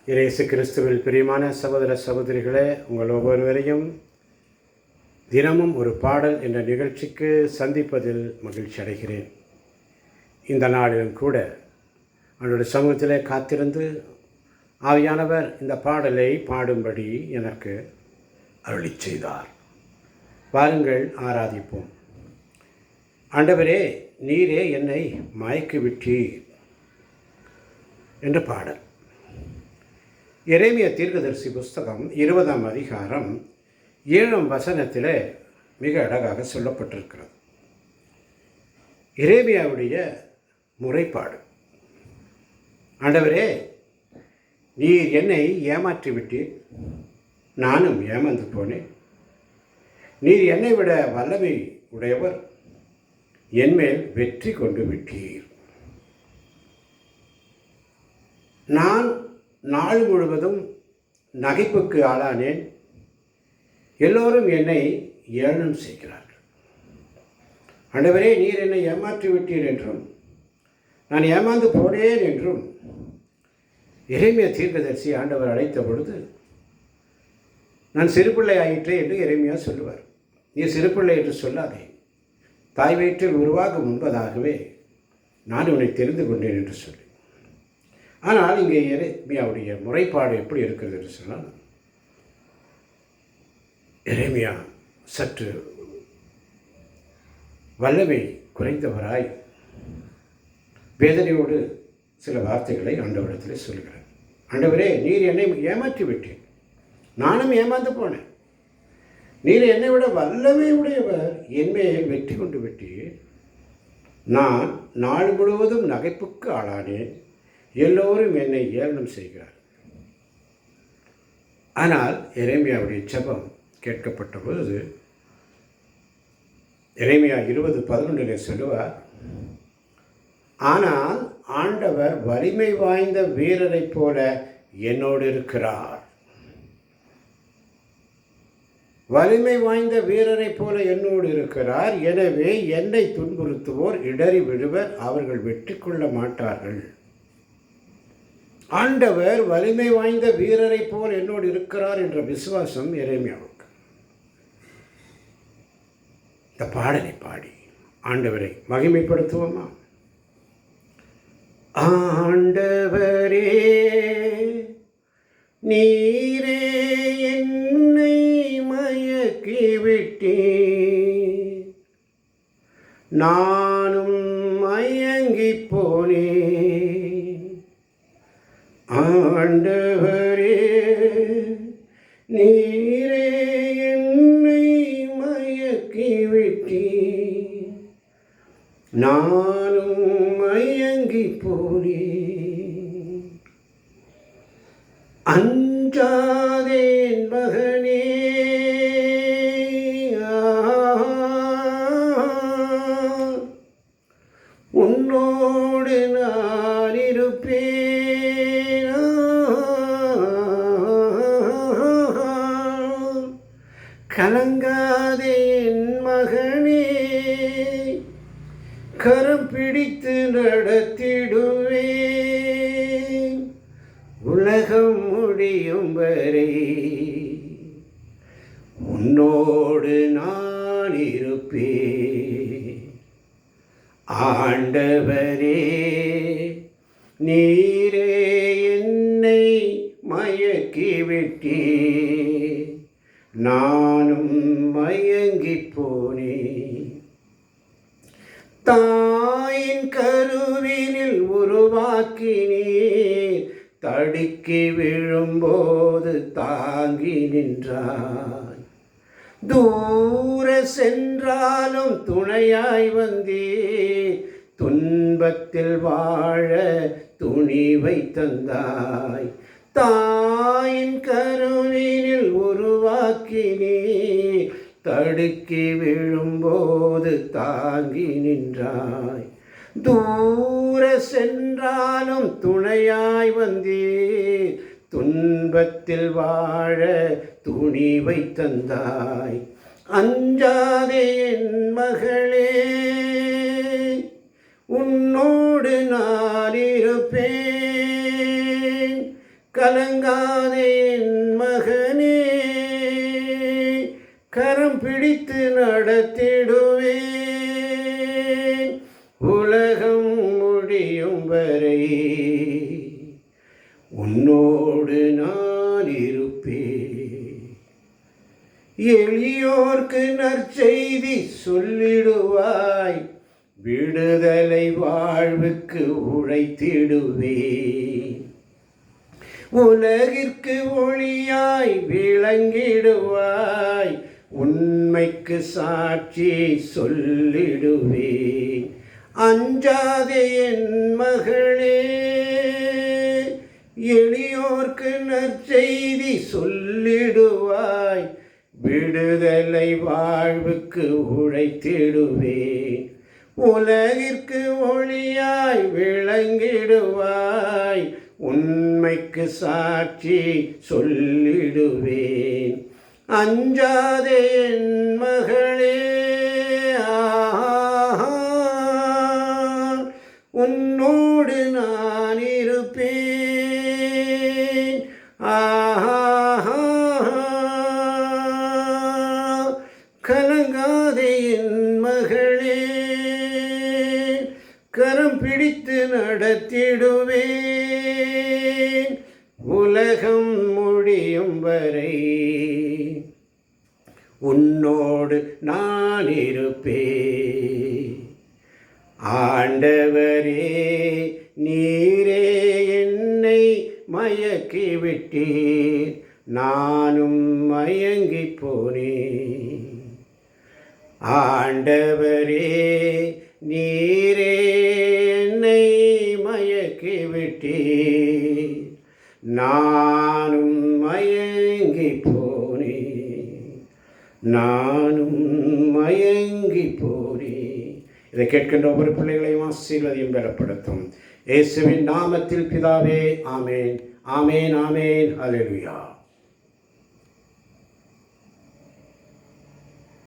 இயேசு கிறிஸ்துவில் பிரியமான சகோதர சகோதரிகளே, உங்கள் ஒவ்வொருவரையும் தினமும் ஒரு பாடல் என்ற நிகழ்ச்சிக்கு சந்திப்பதில் மகிழ்ச்சி அடைகிறேன். இந்த நாளிலும் கூட அவருடைய சமூகத்திலே காத்திருந்து ஆவியானவர் இந்த பாடலை பாடும்படி எனக்கு அருளி செய்தார். வாருங்கள், ஆராதிப்போம். ஆண்டவரே, நீரே என்னை மயக்கிவிட்டீர் என்ற பாடல் எரேமியா தீர்க்கதரிசி புஸ்தகம் 20ஆம் அதிகாரம் 7ஆம் வசனத்தில் மிக அழகாக சொல்லப்பட்டிருக்கிறது. எரேமியாவுடைய முறைப்பாடு: ஆண்டவரே, நீர் என்னை ஏமாற்றிவிட்டீர், நானும் ஏமாந்து போனேன். நீர் என்னை விட வல்லமை உடையவர், என்மேல் வெற்றி கொண்டு விட்டீர். நான் நாள் முழுவதும் நகைப்புக்கு ஆளானேன். எல்லோரும் என்னை ஏளனம் செய்கிறார்கள். ஆண்டவரே, நீர் என்னை ஏமாற்றி விட்டீர் என்றும் நான் ஏமாந்து போனேன் என்றும் எரேமியா தீர்க்கதரிசி ஆண்டவர் அழைத்த பொழுது, நான் சிறுபிள்ளை ஆயிற்றே என்று எரேமியா சொல்லுவார். நீ சிறுபிள்ளை என்று சொல்லாதே, தாய் வயிற்றில் உருவாகும் முன்பதாகவே நான் உன்னை தெரிந்து கொண்டேன் என்று சொல்லி. ஆனால் இங்கே எரேமியாவுடைய முறைப்பாடு எப்படி இருக்கிறது என்று சொன்னால், எரேமியா சற்று வல்லமை குறைந்தவராய் வேதனையோடு சில வார்த்தைகளை ஆண்டவரிடத்தில் சொல்கிறார். ஆண்டவரே, நீர் என்னை ஏமாற்றி விட்டீர், நானும் ஏமாந்து போனேன். நீர் என்னை விட வல்லமை உடையவர், என்மேல் வெற்றி கொண்டு விட்டீர். நான் நாள் முழுவதும் நகைப்புக்கு ஆளானேன். எல்லோரும் என்னை ஏளனம் செய்கிறார். ஆனால் எரேமியாவுடைய ஜெபம் கேட்கப்பட்ட பொழுது எரேமியா 20:11 சொல்லுவார், ஆனால் ஆண்டவர் வலிமை வாய்ந்த வீரரைப் போல என்னோடு இருக்கிறார். வலிமை வாய்ந்த வீரரைப் போல என்னோடு இருக்கிறார். எனவே என்னை துன்புறுத்துவோர் இடறி விழுவர், அவர்கள் வெற்றி கொள்ள மாட்டார்கள். ஆண்டவர் வலிமை வாய்ந்த வீரரைப் போல் என்னோடு இருக்கிறார் என்ற விசுவாசம் எரேமியாவுக்கு. இந்த பாடலை பாடி ஆண்டவரை மகிமைப்படுத்துவோமா? ஆண்டவரே, நீரே என்னை மயக்கிவிட்டீர், நானும் மயங்கி போனேன். ஆண்டவரே, நீரே என்னை மயக்கிவிட்டீர், நானும் மயங்கி போனேன். அஞ்சாதேன் மகனே, உன்னோடு நான் இருப்பேன். கலங்காதே என் மகனே, கரம் பிடித்து நடத்திடுவேன். உலகம் முடியும் வரை உன்னோடு நான் இருப்பேன். ஆண்டவரே, நீரே என்னை மயக்கிவிட்டீர், நானும் மயங்கி போனேன். தாயின் கருவினில் உருவாக்கினீர், தடுக்கி விழும்போது தாங்கி நின்றாய். தூர சென்றாலும் துணையாய் வந்தீர், துன்பத்தில் வாழ துணிவை தந்தாய். தாயின் கருவினில் உருவாக்கினீர், தடுக்கி விழும்போது தாங்கி நின்றாய். தூர சென்றாலும் துணையாய் வந்தீர், துன்பத்தில் வாழ துணிவை தந்தாய். அஞ்சாதே என் மகளே, உன்னோடு நான் இருப்பேன். கலங்காதே என் மகனே, கரம் பிடித்து நடத்திடுவேன். உலகம் முடியும் வரை உன்னோடு நான் இருப்பேன். எளியோர்க்கு நற்செய்தி சொல்லிடுவாய், விடுதலை வாழ்வுக்கு உழைத்திடுவேன். உலகிற்கு ஒளியாய் விளங்கிடுவாய், உண்மைக்கு சாட்சி சொல்லிடுவேன். அஞ்சாதே என் மகளே, எளியோர்க்கு நற்செய்தி சொல்லிடுவாய், விடுதலை வாழ்வுக்கு உழைத்திடுவேன். உலகிற்கு ஒளியாய் விளங்கிடுவாய், உண்மைக்கு சாட்சி சொல்லிடுவேன். அஞ்சாதே என் மகளே, உன்னோடு நான் இருப்பேன். கலங்காதே என் மகளே, கரம் பிடித்து நடத்திடுவேன். உலகம் முடியும் வரை உன்னோடு நான் இருப்பேன். ஆண்டவரே, நீரே என்னை மயக்கிவிட்டீர், நானும் மயங்கி போனேன். ஆண்டவரே, நீரே என்னை மயக்கிவிட்டீர், நானும் மயங்கி போனேன். நானும் மயங்கி போனேன். இதை கேட்கின்ற ஒவ்வொரு பிள்ளைகளையும் ஆசீர்வதியும் பெறப்படுத்தும். இயேசுவின் நாமத்தில் பிதாவே, ஆமேன், ஆமேன், ஆமேன். அல்லேலூயா.